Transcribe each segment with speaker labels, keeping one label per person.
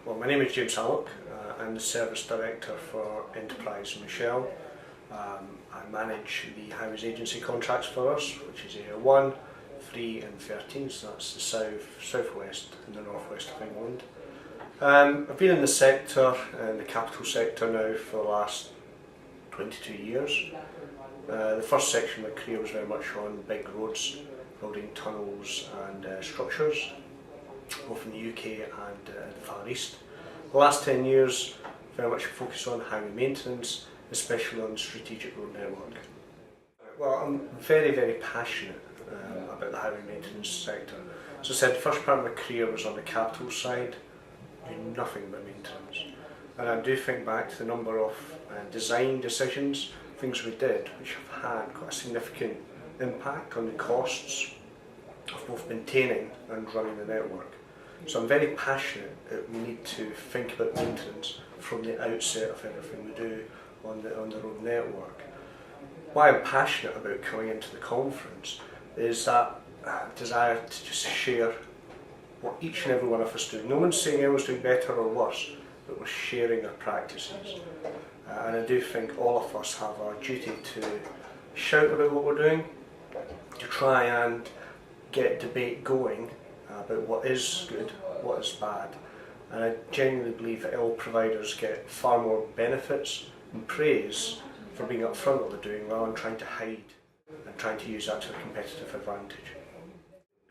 Speaker 1: Well, my name is James Haluch. I'm the Service Director for Enterprise Michelle. I manage the Highways Agency contracts for us, which is Area 1, 3 and 13, so that's the southwest and the northwest of England. I've been in the sector, in the capital sector now for the last 22 years. The first section of my career was very much on big roads, building tunnels and structures, both in the UK and the Far East. The last 10 years very much focused on highway maintenance, especially on the strategic road network. Well, I'm very passionate about the highway maintenance sector. As I said, the first part of my career was on the capital side, doing nothing but maintenance. And I do think back to the number of design decisions, things we did, which have had quite a significant impact on the costs of both maintaining and running the network. So I'm very passionate that we need to think about maintenance from the outset of everything we do on the road network. Why I'm passionate about coming into the conference is that desire to just share what each and every one of us do. No one's saying anyone's doing better or worse, but we're sharing our practices. And I do think all of us have our duty to shout about what we're doing, to try and get debate going about what is good, what is bad. And I genuinely believe that all providers get far more benefits and praise for being upfront what they're doing rather than trying to hide and trying to use that to a competitive advantage.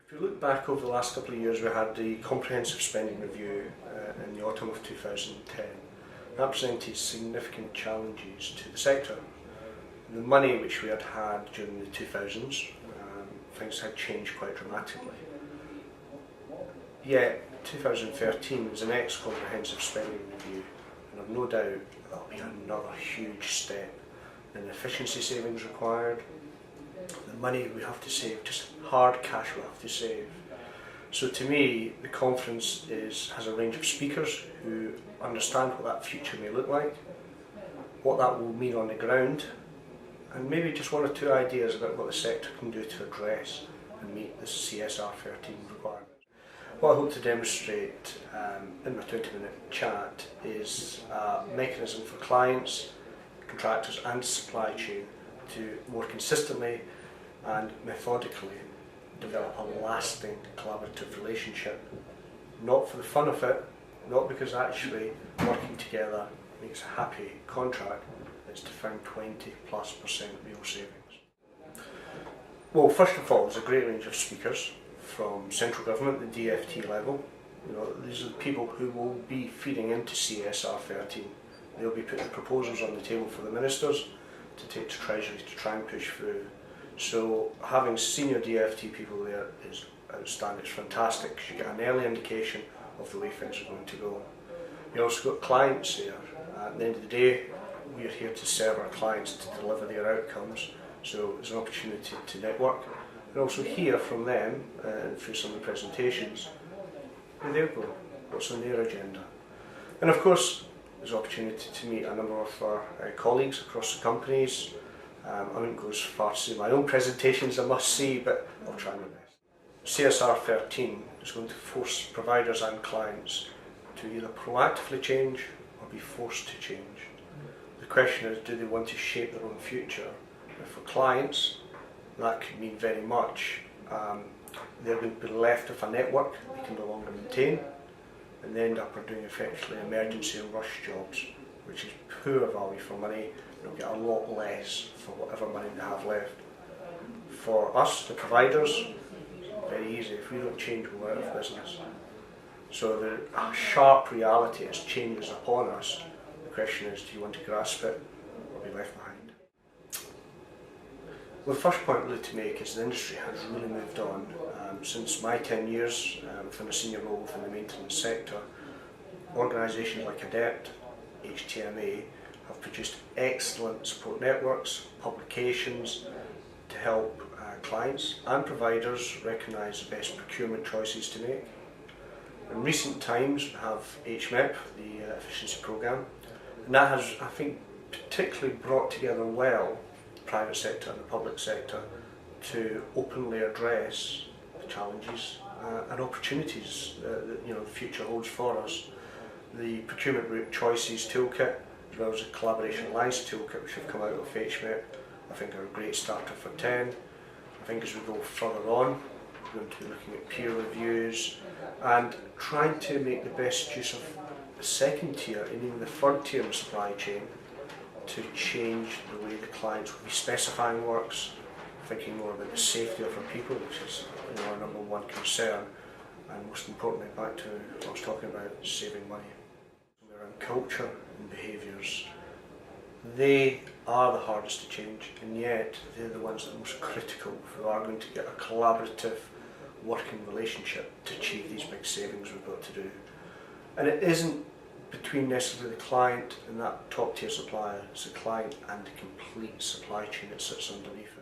Speaker 1: If you look back over the last couple of years, we had the comprehensive spending review in the autumn of 2010. That presented significant challenges to the sector. The money which we had during the 2000s, things had changed quite dramatically. Yet 2013 was the next comprehensive spending review, and I've no doubt that'll be another huge step in the efficiency savings required, the money we have to save, just hard cash we have to save. So to me, the conference has a range of speakers who understand what that future may look like, what that will mean on the ground, and maybe just one or two ideas about what the sector can do to address and meet the CSR 13 requirements. What I hope to demonstrate in my 20-minute chat is a mechanism for clients, contractors and supply chain to more consistently and methodically develop a lasting collaborative relationship. Not for the fun of it, not because actually working together makes a happy contract, it's to find 20+% real savings. Well, first of all, there's a great range of speakers from central government, the DFT level. These are the people who will be feeding into CSR 13. They'll be putting proposals on the table for the ministers to take to Treasury to try and push through. So having senior DFT people there is outstanding, it's fantastic because you get an early indication of the way things are going to go. You also got clients there. At the end of the day, we are here to serve our clients to deliver their outcomes, so there's an opportunity to network and also hear from them through some of the presentations where they're going, what's on their agenda. And of course, there's an opportunity to meet a number of our colleagues across the companies. I wouldn't go as far to say my own presentations I must see, but I'll try my best. CSR 13 is going to force providers and clients to either proactively change or be forced to change. The question is, do they want to shape their own future? And for clients, that could mean very much they're going to be left with a network they can no longer maintain and they end up doing effectively emergency and rush jobs, which is poor value for money. They'll get a lot less for whatever money they have left. For us, the providers, very easy. If we don't change, we're out of business. So the sharp reality is change is upon us. The question is, do you want to grasp it or be left behind? Well, the first point really to make is the industry has really moved on. Since my 10 years within a senior role within the maintenance sector, organisations like Adept, HTMA have produced excellent support networks, publications to help clients and providers recognise the best procurement choices to make. In recent times we have HMEP, the efficiency programme, and that has, I think, particularly brought together well the private sector and the public sector to openly address the challenges and opportunities that the future holds for us. the procurement route choices toolkit, as well as the collaboration alliance toolkit, which have come out of HTMA, I think are a great starter for 10. I think as we go further on, we're going to be looking at peer reviews and trying to make the best use of the second tier and even the third tier in the supply chain to change the way the clients will be specifying works, thinking more about the safety of our people, which is our number one concern, and most importantly, back to what I was talking about, saving money. Around culture and behaviours, they are the hardest to change, and yet they're the ones that are most critical if we are going to get a collaborative working relationship to achieve these big savings we've got to do. And it isn't between necessarily the client and that top tier supplier, it's the client and the complete supply chain that sits underneath it.